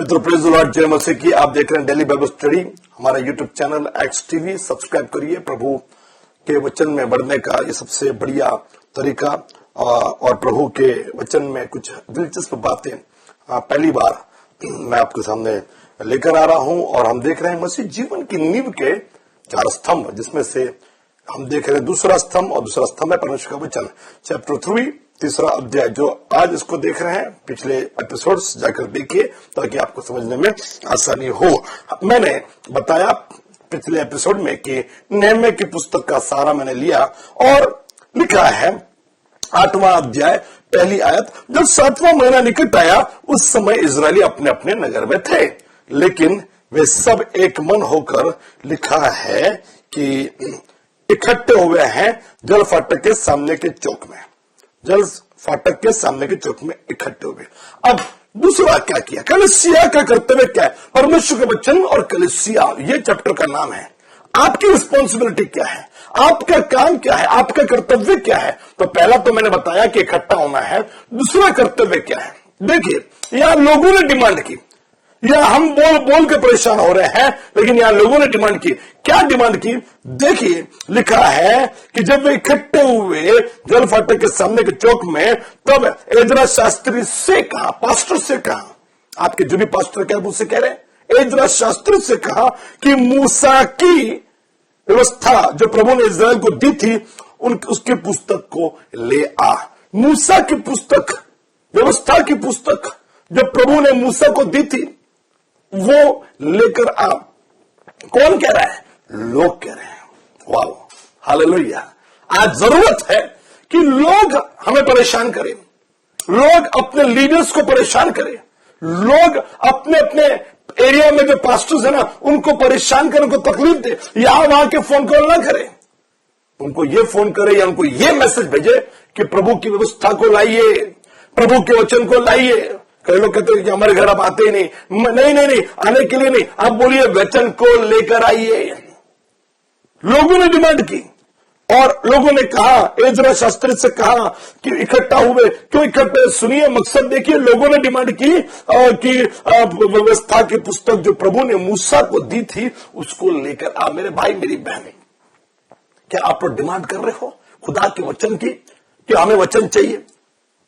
मित्रों, praise the Lord, जय मसीह की। आप देख रहे हैं डेली बाइबल स्टडी, हमारा YouTube channel x TV. Subscribe करिए। प्रभु के वचन में बढ़ने का ये सबसे बढ़िया तरीका, और प्रभु के वचन में कुछ दिलचस्प बातें पहली बार मैं आपके सामने लेकर आ रहा हूं। और हम देख रहे हैं मसीह जीवन की नींव के 4 स्तंभ, जिसमें से हम देख रहे हैं दूसरा स्तंभ, और दूसरा स्तंभ है परमेश्वर का वचन, चैप्टर 3, तीसरा अध्याय। जो आज इसको देख रहे हैं, पिछले एपिसोड्स जाकर देखिए ताकि आपको समझने में आसानी हो। मैंने बताया पिछले एपिसोड में कि नहम्याह की पुस्तक का सारा मैंने लिया और लिखा है 8वां अध्याय पहली आयत। जब 7वां महीना निकट आया, उस समय इजरायली अपने अपने नगर में थे, लेकिन वे सब एक मन होकर, लिखा है कि इकट्ठे हुए हैं जल फाटक के सामने के चौक में। जल फाटक के सामने के चौक में इकट्ठे हुए। अब दूसरा क्या किया? कलीसिया का कर्तव्य क्या है? परमेश्वर के वचन और कलीसिया, ये चैप्टर का नाम है। आपकी रिस्पॉन्सिबिलिटी क्या है? आपका काम क्या है? आपका कर्तव्य क्या है? तो पहला तो मैंने बताया कि इकट्ठा होना है। दूसरा कर्तव्य क्या है? देखिए, यहां लोगों ने डिमांड की, या हम बोल बोल के परेशान हो रहे हैं, लेकिन यहां लोगों ने डिमांड की। क्या डिमांड की? देखिए, लिखा है कि जब वे इकट्ठे हुए जल फाटक के सामने के चौक में, तब एजरा शास्त्री से कहा, पास्टर से कहा, आपके जो भी पास्टर क्या मुझसे कह रहे हैं, एजरा शास्त्री से कहा कि मूसा की व्यवस्था जो प्रभु ने इस्राएल को दी थी, उसकी पुस्तक को ले आ। मूसा की पुस्तक, व्यवस्था की पुस्तक जो प्रभु ने मूसा को दी थी, वो लेकर आ। कौन कह रहा है? लोग कह रहे हैं। वाह, हालेलुया। आज जरूरत है कि लोग हमें परेशान करें, लोग अपने लीडर्स को परेशान करें, लोग अपने अपने एरिया में जो पास्टर्स है ना, उनको परेशान करें, उनको तकलीफ दे। यहां वहां के फोन कॉल ना करें, उनको ये फोन करे या उनको ये मैसेज भेजे कि प्रभु की व्यवस्था को लाइए, प्रभु के वचन को लाइए। कई लोग कहते हैं कि हमारे घर आप आते ही नहीं। नहीं, आने के लिए नहीं, आप बोलिए वचन को लेकर आइए। लोगों ने डिमांड की और लोगों ने कहा, एजरा शास्त्री से कहा कि इकट्ठा हुए। क्यों इकट्ठे? सुनिए, मकसद देखिए। लोगों ने डिमांड की कि व्यवस्था की पुस्तक जो प्रभु ने मूसा को दी थी, उसको लेकर आ। मेरे भाई, मेरी बहनें, क्या आप लोग डिमांड कर रहे हो खुदा के वचन की कि हमें वचन चाहिए,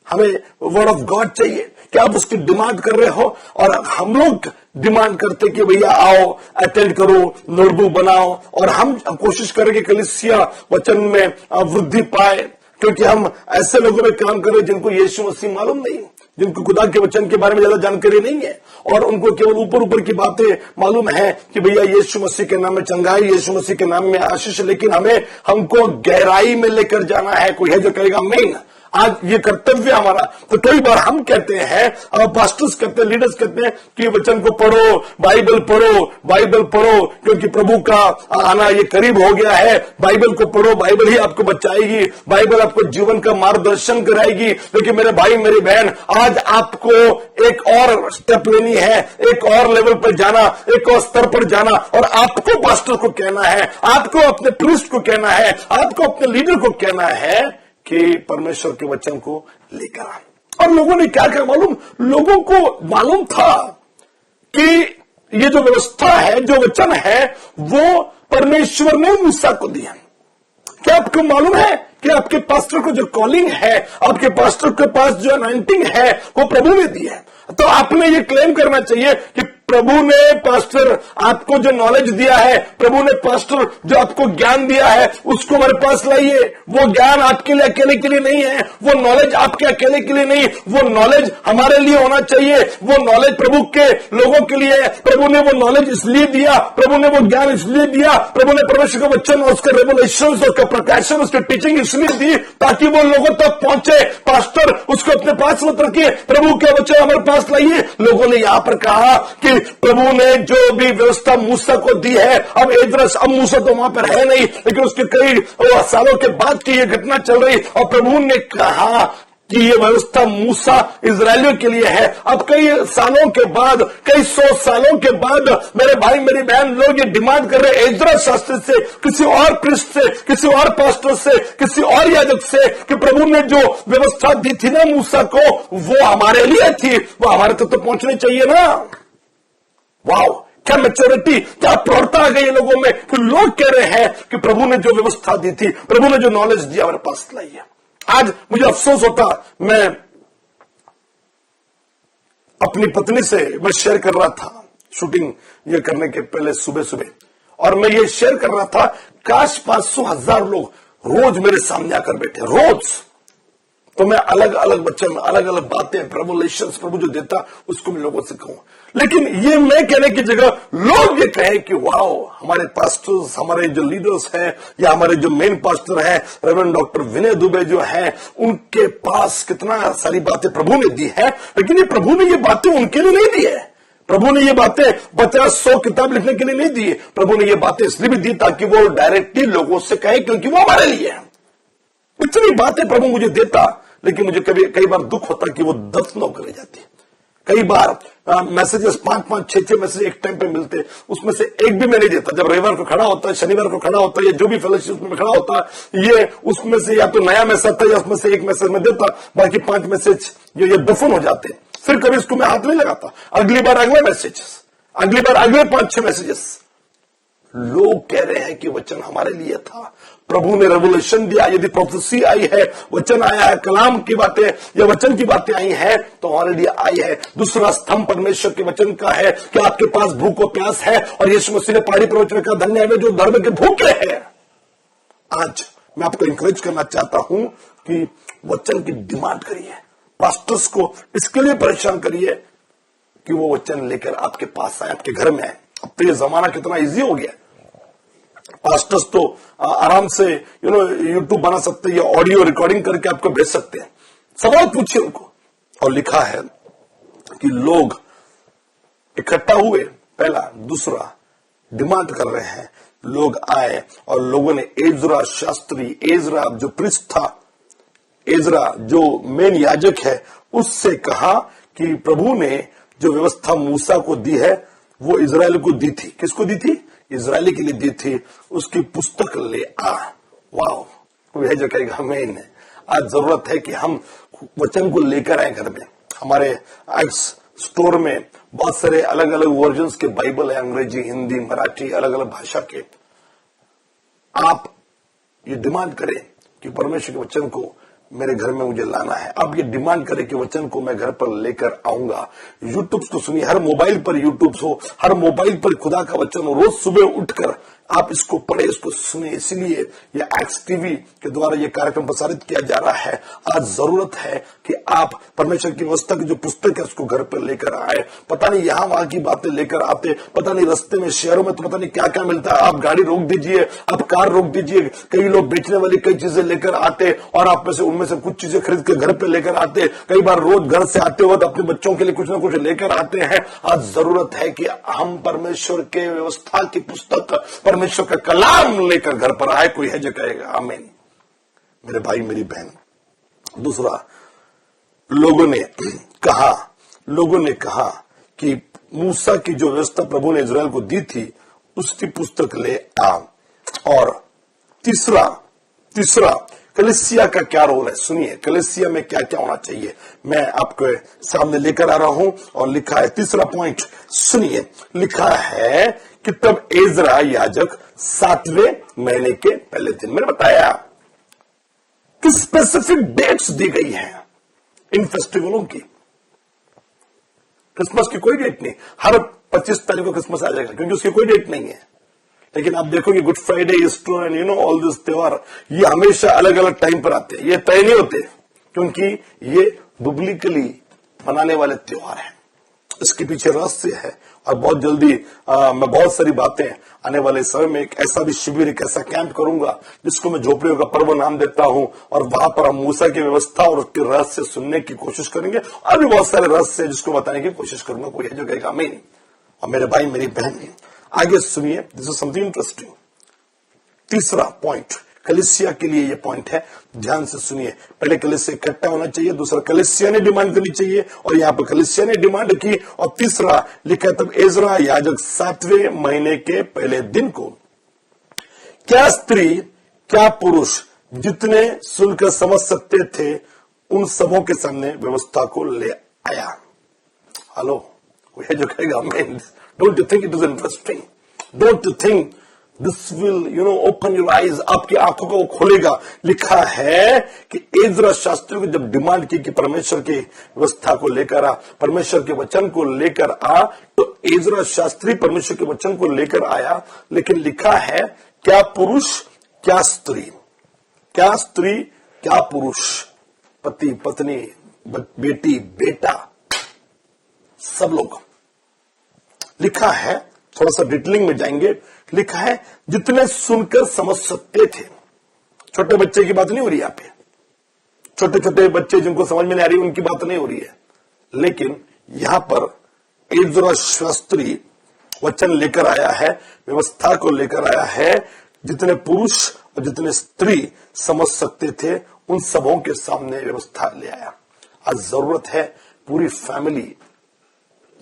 हमें वर्ड ऑफ गॉड चाहिए? क्या आप उसकी डिमांड कर रहे हो? और हम लोग डिमांड करते कि भैया आओ, अटेंड करो, नोटबुक बनाओ, और हम कोशिश करें कि कलीसिया वचन में वृद्धि पाए, क्योंकि हम ऐसे लोगों में काम कर रहे हैं जिनको यीशु मसीह मालूम नहीं, जिनको खुदा के वचन के बारे में ज्यादा जानकारी नहीं है, और उनको केवल ऊपर ऊपर की बातें मालूम है कि भैया यीशु मसीह के नाम में चंगाई, यीशु मसीह के नाम में आशीष। लेकिन हमको गहराई में लेकर जाना है। कोई है जो कहेगा मेन, आज ये कर्तव्य हमारा। तो कई बार हम कहते हैं, पास्टर्स कहते हैं, लीडर्स कहते हैं कि वचन को पढ़ो, बाइबल पढ़ो, बाइबल पढ़ो, क्योंकि प्रभु का आना ये करीब हो गया है। बाइबल को पढ़ो, बाइबल ही आपको बचाएगी, बाइबल आपको जीवन का मार्गदर्शन कराएगी। लेकिन मेरे भाई, मेरी बहन, आज आपको एक और स्टेप लेनी है, एक और लेवल पर जाना, एक और स्तर पर जाना, और आपको पास्टर को कहना है, आपको अपने प्रीस्ट को कहना है, आपको अपने लीडर को कहना है कि परमेश्वर के वचन को लेकर आ। और लोगों ने क्या कहा मालूम? लोगों को मालूम था कि ये जो व्यवस्था है, जो वचन है, वो परमेश्वर ने मूसा को दिया। क्या आपको मालूम है कि आपके पास्टर को जो कॉलिंग है, आपके पास्टर के पास जो अनॉइंटिंग है, वो प्रभु ने दी है? तो आपने ये क्लेम करना चाहिए कि प्रभु ने पास्टर आपको जो नॉलेज दिया है, प्रभु ने पास्टर जो आपको ज्ञान दिया है, उसको हमारे पास लाइए। वो ज्ञान आपके लिए अकेले के लिए नहीं है, वो नॉलेज आपके अकेले के लिए नहीं, वो नॉलेज हमारे लिए होना चाहिए। वो नॉलेज प्रभु के लोगों के लिए है। प्रभु ने वो नॉलेज इसलिए दिया, प्रभु ने वो ज्ञान इसलिए दिया, प्रभु ने परमेश्वर का वचन और उसका रेवलेशन, उसका प्रकाशन, उसकी टीचिंग इसलिए दी ताकि वो लोगों तक पहुंचे। पास्टर उसको अपने पास मत रखिए, प्रभु के वचन हमारे पास लाइए। लोगों ने यहां पर कहा कि प्रभु ने जो भी व्यवस्था मूसा को दी है, अब मूसा तो वहां पर है नहीं, लेकिन उसके कई सालों के बाद की ये घटना चल रही, और प्रभु ने कहा कि ये व्यवस्था मूसा इजरायलियों के लिए है। अब कई सालों के बाद, कई 100 सालों के बाद मेरे भाई, मेरी बहन, लोग ये डिमांड कर रहे हैं एजरा शास्त्री से, किसी और प्रीस्ट से, किसी और पास्टर से, किसी और याजक से, कि प्रभु ने जो व्यवस्था दी थी ना मूसा को, वो हमारे लिए थी, वो हमारे तक तो पहुंचनी चाहिए ना। वाओ, क्या मैच्योरिटी, क्या प्रौढ़ता आ गई है लोगों में कि लोग कह रहे हैं कि प्रभु ने जो व्यवस्था दी थी, प्रभु ने जो नॉलेज दिया हमारे पास लाई है। आज मुझे अफसोस होता, मैं अपनी पत्नी से मैं शेयर कर रहा था शूटिंग ये करने के पहले सुबह सुबह, और मैं ये शेयर कर रहा था, काश 500,000 लोग रोज मेरे सामने आकर बैठे, रोज, तो मैं अलग अलग वचन, अलग अलग बातें, रेवलेशंस प्रभु जो देता उसको मैं लोगों से कहूं। लेकिन ये मैं कहने की जगह लोग ये कहें कि वाओ, हमारे पास्टर्स, हमारे जो लीडर्स हैं, या हमारे जो मेन पास्टर हैं रेवरेंड डॉक्टर विनय दुबे जो हैं, उनके पास कितना सारी बातें प्रभु ने दी है। लेकिन ये प्रभु ने ये बातें उनके लिए नहीं दी है। प्रभु ने ये बातें 50-100 किताब लिखने के लिए नहीं दी है। प्रभु ने ये बातें इसलिए भी दी ताकि वो डायरेक्टली लोगों से कहे, क्योंकि वो हमारे लिए है। इतनी बातें प्रभु मुझे देता, लेकिन मुझे कई बार दुख होता कि वो दफन होकर रह जाती। कई बार मैसेजेस 5-5, 6-6 मैसेज एक टाइम पे मिलते, उसमें से एक भी मैं नहीं देता। जब रविवार को खड़ा होता है, शनिवार को खड़ा होता है, या जो भी फेलोशिप में खड़ा होता है, ये उसमें से या तो नया मैसेज था या उसमें से एक मैसेज में देता, बाकी 5 मैसेज ये दफन हो जाते। फिर कभी इसको मैं हाथ नहीं लगाता। अगली बार अगला मैसेज, अगली बार अगले 5-6 मैसेजेस। लोग कह रहे हैं कि वचन हमारे लिए था, प्रभु ने रेवलेशन दिया। यदि प्रोफेसी आई है, वचन आया है, कलाम की बातें या वचन की बातें आई है, तो हमारे लिए आई है। दूसरा स्तंभ परमेश्वर के वचन का है कि आपके पास भूख और प्यास है, और यीशु मसीह ने पहाड़ी प्रवचन का धन्य है जो धर्म के भूखे हैं। आज मैं आपको इंकरेज करना चाहता हूं कि वचन की डिमांड करिए। पास्टर्स को इसके लिए परेशान करिए कि वो वचन लेकर आपके पास आए, आपके घर में आए। अब तो ये जमाना कितना इजी हो गया। पास्टर्स तो आराम से यूट्यूब बना सकते हैं या ऑडियो रिकॉर्डिंग करके आपको भेज सकते हैं। सवाल पूछिए उनको। और लिखा है कि लोग इकट्ठा हुए, पहला। दूसरा, डिमांड कर रहे हैं लोग आए, और लोगों ने एजरा शास्त्री, एजरा जो प्रिस्ट था, एजरा जो मेन याजक है, उससे कहा कि प्रभु ने जो व्यवस्था मूसा को दी है वो इजराइल को दी थी। किसको दी थी? इजराइली के लिए दी थी। उसकी पुस्तक ले आ। वाओ, वह जो कहेगा आमीन। आज जरूरत है कि हम वचन को लेकर आए घर में। हमारे एक्स स्टोर में बहुत सारे अलग अलग वर्जन्स के बाइबल है, अंग्रेजी, हिंदी, मराठी, अलग अलग भाषा के। आप ये डिमांड करें कि परमेश्वर के वचन को मेरे घर में मुझे लाना है। अब ये डिमांड करें कि वचन को मैं घर पर लेकर आऊंगा। यूट्यूब को सुनिए, हर मोबाइल पर यूट्यूब हो, हर मोबाइल पर खुदा का वचन हो। रोज सुबह उठकर आप इसको पढ़े, इसको सुने। इसीलिए ये एक्स टीवी के द्वारा ये कार्यक्रम प्रसारित किया जा रहा है। आज जरूरत है कि आप परमेश्वर की व्यवस्था की जो पुस्तक है उसको घर पर लेकर आए। पता नहीं यहाँ वहां की बातें लेकर आते, पता नहीं रास्ते में, शहरों में तो पता नहीं क्या क्या मिलता है। आप गाड़ी रोक दीजिए, आप कार रोक दीजिए, कई लोग बेचने वाली कई चीजें लेकर आते, और आप में से उनमें से कुछ चीजें खरीद कर घर पे लेकर आते। कई बार रोज घर से आते वक्त अपने बच्चों के लिए कुछ ना कुछ लेकर आते हैं। आज जरूरत है कि हम परमेश्वर के व्यवस्था की पुस्तक, परमेश्वर का कलाम लेकर घर पर आए। कोई है जो कहेगा आमीन। मेरे भाई, मेरी बहन, दूसरा, लोगों ने कहा कि मूसा की जो व्यवस्था प्रभु ने इजराइल को दी थी उसकी पुस्तक ले आ। और तीसरा कलीसिया का क्या रोल है? सुनिए, कलीसिया में क्या क्या होना चाहिए, मैं आपके सामने लेकर आ रहा हूं। और लिखा है, तीसरा पॉइंट सुनिए, लिखा है कि तब एजरा याजक 7वें महीने के पहले दिन। मैंने बताया कि स्पेसिफिक डेट्स दी गई हैं इन फेस्टिवलों की। क्रिसमस की कोई डेट नहीं, हर 25 तारीख को क्रिसमस आ जाएगा, क्योंकि उसकी कोई डेट नहीं है। लेकिन आप देखोगे good Friday, Easter and all this त्योहार, ये हमेशा अलग अलग टाइम पर आते हैं। ये तय नहीं होते, क्योंकि ये बिब्लिकली मनाने वाले त्योहार हैं। इसके पीछे रहस्य है। और बहुत जल्दी मैं बहुत सारी बातें आने वाले समय में, एक ऐसा भी शिविर, एक ऐसा कैंप करूंगा जिसको मैं झोपड़ियों का पर्व नाम देता हूं। और वहां पर हम मूसा की व्यवस्था और उसके रहस्य सुनने की कोशिश करेंगे। और भी बहुत सारे रहस्य जिसको बताने की कोशिश करूंगा। कोई है जो कहेगा आमीन। और मेरे भाई, मेरी बहन, आगे सुनिए, दिस इज समथिंग इंटरेस्टिंग। तीसरा पॉइंट कलीसिया के लिए ये पॉइंट है, ध्यान से सुनिए। पहले कलीसिया इकट्ठा होना चाहिए, दूसरा कलीसिया ने डिमांड करनी चाहिए, और यहां पर कलीसिया ने डिमांड की। और तीसरा लिखा, तब एजरा याजक 7वें महीने के पहले दिन को, क्या स्त्री क्या पुरुष जितने सुनकर समझ सकते थे उन सबों के सामने व्यवस्था को ले आया। हेलो, कोई है जो कहेगा आमीन। Don't you think it is interesting? Don't you think this will, open your eyes? आपकी आंखों को खोलेगा। लिखा है कि एजरा शास्त्री को जब डिमांड की कि परमेश्वर की व्यवस्था को लेकर आ, परमेश्वर के वचन को लेकर आ, तो एजरा शास्त्री परमेश्वर के वचन को लेकर आया। लेकिन लिखा है क्या पुरुष क्या स्त्री, क्या स्त्री क्या पुरुष, पति पत्नी, बेटी बेटा, सब लोग। लिखा है, थोड़ा सा डिटेलिंग में जाएंगे, लिखा है जितने सुनकर समझ सकते थे। छोटे बच्चे की बात नहीं हो रही यहां पे, छोटे छोटे बच्चे जिनको समझ में नहीं आ रही उनकी बात नहीं हो रही है। लेकिन यहां पर एजरा शास्त्री वचन लेकर आया है, व्यवस्था को लेकर आया है। जितने पुरुष और जितने स्त्री समझ सकते थे उन सबों के सामने व्यवस्था ले आया। आज जरूरत है पूरी फैमिली,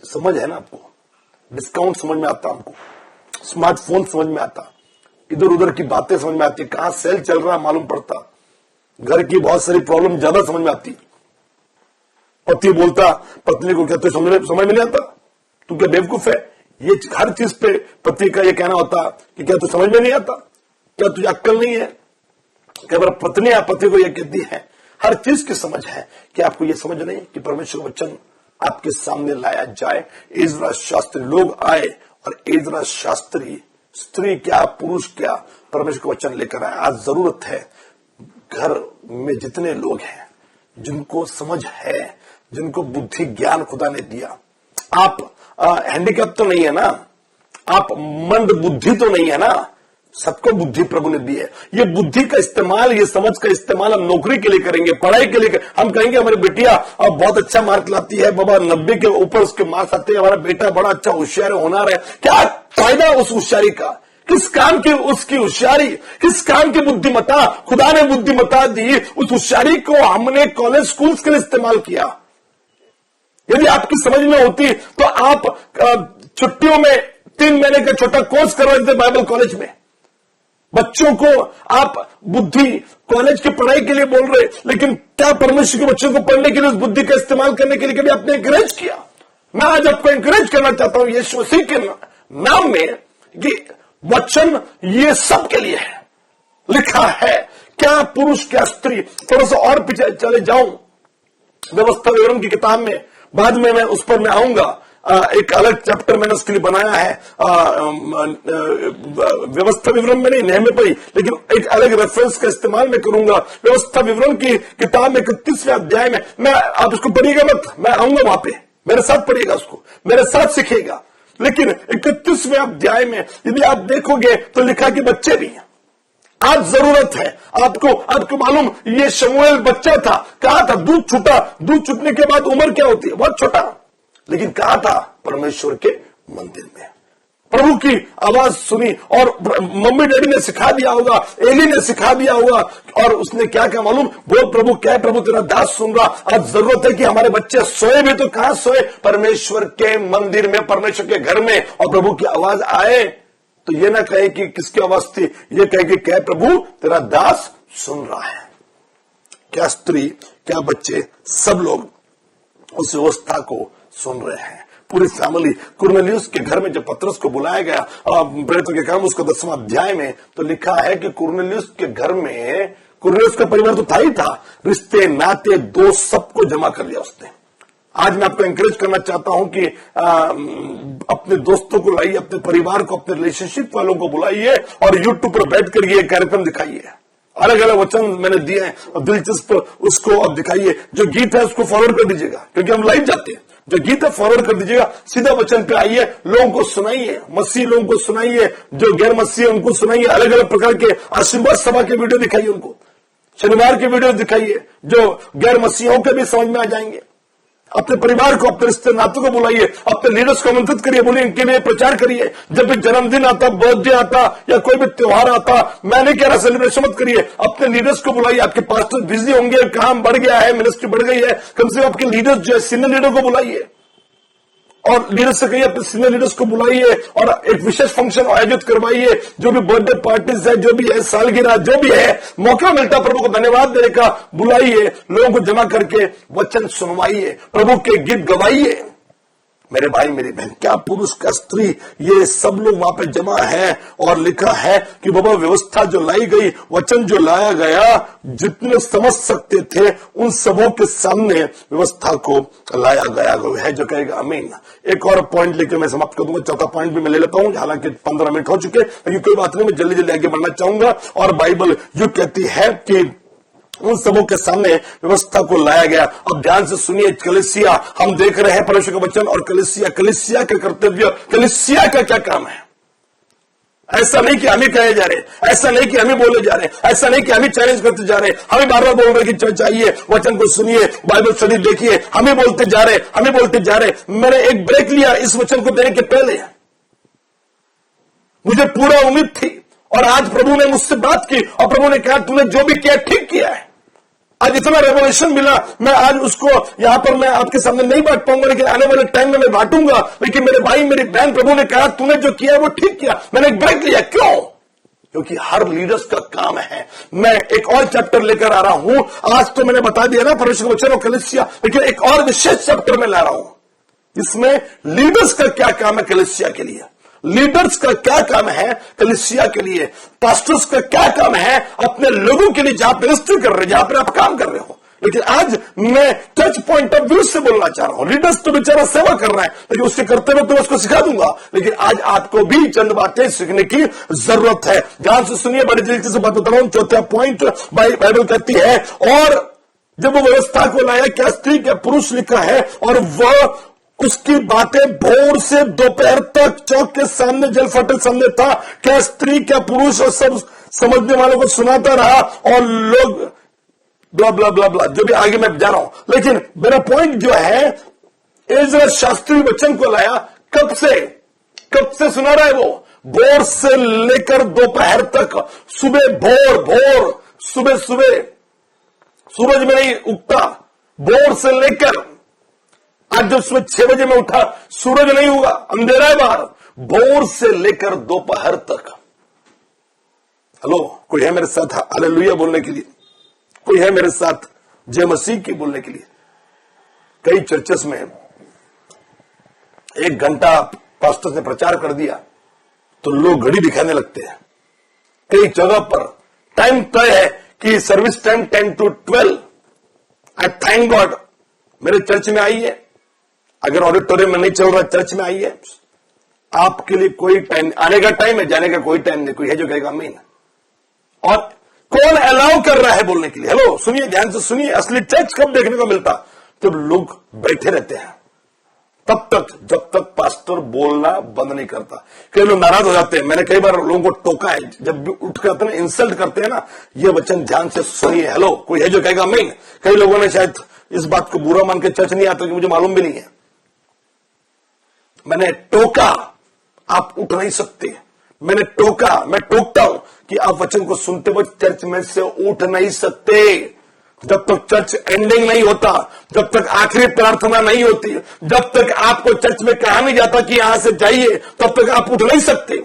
समझ है ना आपको, डिस्काउंट समझ में आता, हमको स्मार्टफोन समझ में आता, इधर उधर की बातें समझ में आती, कहां सेल चल रहा मालूम पड़ता, घर की बहुत सारी प्रॉब्लम ज्यादा समझ में आती। पति बोलता पत्नी को, क्या तो समझ में नहीं आता, तू क्या बेवकूफ है? ये हर चीज पे पति का ये कहना होता कि क्या तू समझ में नहीं आता, क्या तुझे अक्ल नहीं है? क्या पत्नी या पति को यह कहती है, हर चीज की समझ है कि आपको यह समझ नहीं कि परमेश्वर वचन आपके सामने लाया जाए। एजरा शास्त्री लोग आए और एजरा शास्त्री, स्त्री क्या पुरुष क्या, परमेश्वर का वचन लेकर आए। आज जरूरत है घर में जितने लोग हैं, जिनको समझ है, जिनको बुद्धि ज्ञान खुदा ने दिया, आप हैंडीकैप तो नहीं है ना, आप मंद बुद्धि तो नहीं है ना, सबको बुद्धि प्रभु ने दी है। ये बुद्धि का इस्तेमाल, ये समझ का इस्तेमाल हम नौकरी के लिए करेंगे, पढ़ाई के लिए हम कहेंगे हमारी बेटिया अब बहुत अच्छा मार्क लाती है, बाबा 90 के ऊपर उसके मार्क्स आते हैं, हमारा बेटा बड़ा अच्छा होशियार होनार है। क्या फायदा उस होशियारी का? किस काम की उसकी होशियारी, किस काम की बुद्धिमत्ता? खुदा ने बुद्धिमत्ता दी, उस होशियारी को हमने कॉलेज स्कूल के लिए इस्तेमाल किया। यदि आपकी समझ में होती तो आप छुट्टियों में 3 महीने का छोटा कोर्स करवा देते बाइबल कॉलेज में। बच्चों को आप बुद्धि कॉलेज की पढ़ाई के लिए बोल रहे, लेकिन क्या परमेश्वर के बच्चों को पढ़ने के लिए उस बुद्धि का इस्तेमाल करने के लिए कभी आपने इंकरेज किया? मैं आज आपको इंकरेज करना चाहता हूं यीशु मसीह के नाम में कि वचन ये सबके लिए है। लिखा है क्या पुरुष क्या स्त्री। थोड़ा सा और पीछे चले जाऊं व्यवस्था विवरण की किताब में, बाद में मैं उस पर मैं आऊंगा। एक अलग चैप्टर मैंने उसके लिए बनाया है, व्यवस्था विवरण में नहीं, नेहमी पर ही, लेकिन एक अलग रेफरेंस का इस्तेमाल मैं करूंगा। व्यवस्था विवरण की किताब में 31वें अध्याय में, मैं आप उसको पढ़िएगा मत, मैं आऊंगा वहां पे, मेरे साथ पढ़िएगा, उसको मेरे साथ सीखेगा। लेकिन 31वें अध्याय में यदि आप देखोगे तो लिखा कि बच्चे भी हैं। आज जरूरत है आपको मालूम, ये शमूएल बच्चा था, कहा था दूध छूटा, दूध छूटने के बाद उम्र क्या होती है, बहुत छोटा, लेकिन कहा था परमेश्वर के मंदिर में प्रभु की आवाज सुनी, और मम्मी डैडी ने सिखा दिया होगा, एली ने सिखा दिया होगा, और उसने क्या क्या मालूम, बोल प्रभु क्या है, प्रभु तेरा दास सुन रहा। आज जरूरत है कि हमारे बच्चे सोए भी तो कहां सोए, परमेश्वर के मंदिर में, परमेश्वर के घर में, और प्रभु की आवाज आए तो ये ना कहे कि किसकी आवाज थी, ये कहे कि क्या प्रभु तेरा दास सुन रहा है। क्या स्त्री क्या बच्चे, सब लोग उस व्यवस्था को सुन रहे हैं, पूरी फैमिली। कुरनेलियुस के घर में जब पतरस को बुलाया गया प्रेरितों के काम उसका 10वां अध्याय में, तो लिखा है कि कुरनेलियुस के घर में, कुरनेलियुस का परिवार तो था ही था, रिश्ते नाते दोस्त सबको जमा कर लिया उसने। आज मैं आपको एंकरेज करना चाहता हूं कि अपने दोस्तों को लाइए, अपने परिवार को, अपने रिलेशनशिप वालों को बुलाइए और यूट्यूब पर बैठ कर ये कार्यक्रम दिखाइए। अलग अलग वचन मैंने दिए हैं और दिलचस्प उसको अब दिखाइए। जो गीत है उसको फॉरवर्ड कर दीजिएगा, क्योंकि हम लाइव जाते हैं। जो गीत है फॉरवर्ड कर दीजिएगा, सीधा वचन पे आइए, लोगों को सुनाइए, मसीह लोगों को सुनाइए, जो गैर मसीह है उनको सुनाइए। अलग अलग प्रकार के आशीर्वाद सभा के वीडियो दिखाइए, उनको शनिवार के वीडियो दिखाइए, जो गैर मसीहों के भी समझ में आ जाएंगे। अपने परिवार को, अपने रिश्ते नातों को बुलाइए, अपने लीडर्स को आमंत्रित करिए, बोलिए इनके लिए प्रचार करिए। जब भी जन्मदिन आता, बर्थडे आता या कोई भी त्योहार आता, मैं नहीं कह रहा सेलिब्रेशन मत करिए, अपने लीडर्स को बुलाइए। आपके पास्टर बिजी होंगे, काम बढ़ गया है, मिनिस्ट्री बढ़ गई है, कम से कम आपके लीडर्स जो है सीनियर लीडर को बुलाइए, और लीडर्स से कहिए अपने सीनियर लीडर्स को बुलाइए और एक विशेष फंक्शन आयोजित करवाइए। जो भी बर्थडे पार्टीज है, जो भी है सालगिरह, जो भी है, मौका मिलता प्रभु को धन्यवाद देने का, बुलाइए, लोगों को जमा करके वचन सुनवाइए, प्रभु के गीत गवाइए। मेरे भाई मेरी बहन, क्या पुरुष क्या स्त्री, ये सब लोग वहां पे जमा है और लिखा है कि बाबा व्यवस्था जो लाई गई, वचन जो लाया गया, जितने समझ सकते थे उन सबों के सामने व्यवस्था को लाया गया है, जो कहेगा आमीन। एक और पॉइंट लेके मैं समाप्त कर दूंगा, चौथा पॉइंट भी मैं ले लेता हूं, हालांकि 15 मिनट हो चुके, लेकिन कोई बात नहीं, मैं जल्दी जल्दी आगे बढ़ना चाहूंगा। और बाइबल जो कहती है कि उन सबों के सामने व्यवस्था को लाया गया। अब ध्यान से सुनिए, कलीसिया, हम देख रहे हैं परमेश्वर का वचन और कलीसिया का कर्तव्य, कलीसिया का क्या काम है। ऐसा नहीं कि हम ही कहे जा रहे, ऐसा नहीं कि हम ही बोले जा रहे, ऐसा नहीं कि हम ही चैलेंज करते जा रहे, हम ही बार बार बोल रहे कि चर्च आइए, वचन को सुनिए, बाइबल स्टडी देखिए, हम ही बोलते जा रहे, हम ही बोलते जा रहे। मैंने एक ब्रेक लिया इस वचन को देने के पहले, मुझे पूरा उम्मीद थी और आज प्रभु ने मुझसे बात की और प्रभु ने कहा तूने जो भी किया ठीक किया है। आज इतना रेवोल्यूशन मिला, मैं आज उसको यहां पर मैं आपके सामने नहीं बांट पाऊंगा, लेकिन आने वाले टाइम में मैं बांटूंगा। लेकिन मेरे भाई मेरी बहन, प्रभु ने कहा तूने जो किया वो ठीक किया। मैंने एक ब्रेक लिया, क्यों? क्योंकि हर लीडर्स का काम है। मैं एक और चैप्टर लेकर आ रहा हूं, आज तो मैंने बता दिया ना परमेश्वर का वचन और कलीसिया, लेकिन एक और विशेष चैप्टर में ला रहा हूं। इसमें लीडर्स का क्या काम है कलीसिया के लिए, लीडर्स का क्या काम है कलीसिया के लिए, पास्टर्स का क्या काम है अपने लोगों के लिए जहां पर मिनिस्ट्री कर रहे हैं, जहां पर आप काम कर रहे हो। लेकिन आज मैं टच पॉइंट ऑफ व्यू से बोलना चाह रहा हूं। लीडर्स तो बेचारा सेवा कर रहा है, लेकिन उसके करते हुए तो उसको सिखा दूंगा, लेकिन आज आपको भी चंद बातें सीखने की जरूरत है। ध्यान से सुनिए, बड़ी जल्दी से बात बता रहा हूं। चौथा पॉइंट, बाइबल कहती है और जब वो व्यवस्था को लाया, क्या स्त्री क्या पुरुष लिखा है, और वह उसकी बातें भोर से दोपहर तक चौक के सामने, जल फटक सामने था। क्या स्त्री क्या पुरुष, और सब समझने वालों को सुनाता रहा और लोग ब्ला ब्ला ब्ला ब्ला, जो भी आगे मैं जा रहा हूं। लेकिन मेरा पॉइंट जो है, एजरा शास्त्री वचन को लाया, कब से सुना रहा है वो, भोर से लेकर दोपहर तक, सुबह भोर सुबह सूरज में नहीं उगता, भोर से लेकर, आज जब सुबह 6 बजे में उठा, सूरज नहीं हुआ, अंधेरा है बाहर, भोर से लेकर दोपहर तक। हेलो, कोई है मेरे साथ हालेलुया बोलने के लिए? कोई है मेरे साथ जय मसीह की बोलने के लिए? कई चर्चेस में 1 घंटा पास्टर ने प्रचार कर दिया तो लोग घड़ी दिखाने लगते हैं। कई जगह पर टाइम तय है कि service time 10 to 12। I thank God, मेरे चर्च में आई है, अगर ऑडिटोरियम में नहीं चल रहा, चर्च में आई है, आपके लिए कोई टाइम, आने का टाइम है, जाने का कोई टाइम नहीं। कोई है जो कहेगा आमीन? और कौन अलाउ कर रहा है बोलने के लिए? हेलो, सुनिए, ध्यान से सुनिए। असली चर्च कब देखने को मिलता? जब लोग बैठे रहते हैं, तब तक, जब तक पास्टर बोलना बंद नहीं करता। कई लोग नाराज हो जाते हैं, मैंने कई बार लोगों को टोका है, जब भी उठ करते हैं इंसल्ट करते हैं ना, ये वचन ध्यान से सुनिए। हेलो, कोई है जो कहेगा आमीन? कई लोगों ने शायद इस बात को बुरा मान के चर्च नहीं आता, कि मुझे मालूम भी नहीं है। मैंने टोका, आप उठ नहीं सकते। मैंने टोका, मैं टोकता हूं कि आप वचन को सुनते वक्त चर्च में से उठ नहीं सकते जब तक चर्च एंडिंग नहीं होता, जब तक आखिरी प्रार्थना नहीं होती, जब तक आपको चर्च में कहा नहीं जाता कि यहां से जाइए, तब तक आप उठ नहीं सकते।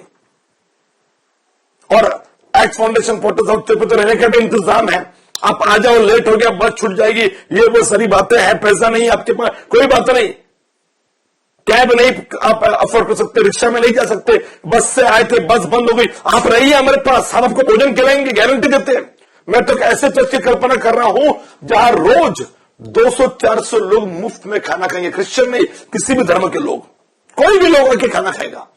और एक्ट फाउंडेशन पोर्टल साउथ पे तो रहने का भी इंतजाम है। आप आ जाओ, लेट हो गया, बस छूट जाएगी, ये वो सारी बातें हैं, पैसा नहीं आपके पास, कोई बात नहीं, कैब नहीं आप अफोर्ड कर सकते, रिक्शा में नहीं जा सकते, बस से आए थे, बस बंद हो गई, आप रहिए हमारे पास, हम आपको भोजन खिलाएंगे, गारंटी देते हैं। मैं तो ऐसे चर्च की कल्पना कर रहा हूं जहां रोज 200-400 लोग मुफ्त में खाना खाएंगे। क्रिश्चियन नहीं, किसी भी धर्म के लोग, कोई भी लोग आके खाना खाएगा।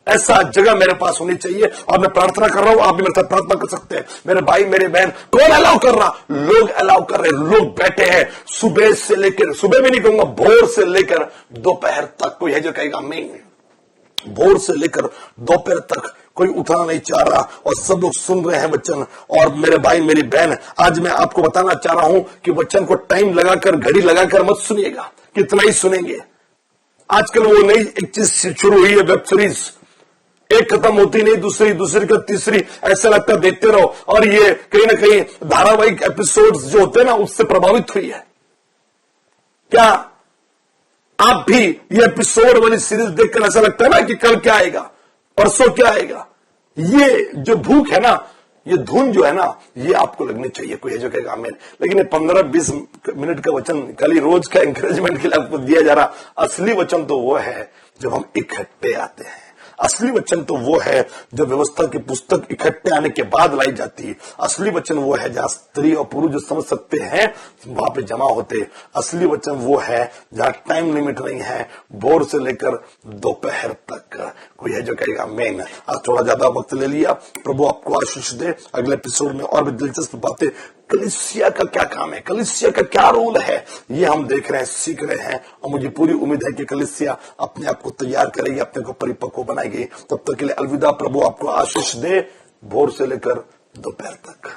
ऐसा जगह मेरे पास होनी चाहिए और मैं प्रार्थना कर रहा हूं, आप भी मेरे साथ प्रार्थना कर सकते हैं। मेरे भाई मेरे बहन, कौन अलाउ कर रहा? लोग अलाउ कर रहे, लोग बैठे हैं सुबह से लेकर, सुबह भी नहीं कहूंगा, भोर से लेकर दोपहर तक। कोई है जो कहेगा आमीन? भोर से लेकर दोपहर तक कोई उठना नहीं चाह रहा और सब लोग सुन रहे हैं वचन। और मेरे भाई मेरी बहन, आज मैं आपको बताना चाह रहा हूं कि वचन को टाइम लगाकर, घड़ी लगाकर मत सुनिएगा, कितना ही सुनेंगे। आजकल वो नई एक चीज शुरू हुई है, वेब सीरीज, एक खत्म होती नहीं, दूसरी का तीसरी, ऐसा लगता देखते रहो। और ये कहीं ना कहीं धारावाहिक एपिसोड्स जो होते हैं ना, उससे प्रभावित हुई है। क्या आप भी ये एपिसोड वाली सीरीज देखकर ऐसा लगता है ना कि कल क्या आएगा, परसों क्या आएगा? ये जो भूख है ना, ये धुन जो है ना, ये आपको लगनी चाहिए। कोई है जो कहेगा आमीन। लेकिन ये 15-20 मिनट का वचन खाली रोज का एंकरेजमेंट के लिए आपको दिया जा रहा। असली वचन तो वो है जब हम इकट्ठे आते हैं। असली वचन तो वो है जब व्यवस्था की पुस्तक इकट्ठे आने के बाद लाई जाती है। असली वचन वो है जहां स्त्री और पुरुष जो समझ सकते हैं वहां पे जमा होते। असली वचन वो है जहां टाइम लिमिट नहीं है, भोर से लेकर दोपहर तक। कोई है जो कहेगा आमीन। आज थोड़ा ज्यादा वक्त ले लिया, प्रभु आपको आशीष दे। अगले एपिसोड में और भी दिलचस्प बातें, कलीसिया का क्या काम है, कलीसिया का क्या रोल है, ये हम देख रहे हैं, सीख रहे हैं। और मुझे पूरी उम्मीद है कि कलीसिया अपने आप को तैयार करेगी, अपने को परिपक्व बनाएगी। तब तक के लिए अलविदा। प्रभु आपको आशीष दे, भोर से लेकर दोपहर तक।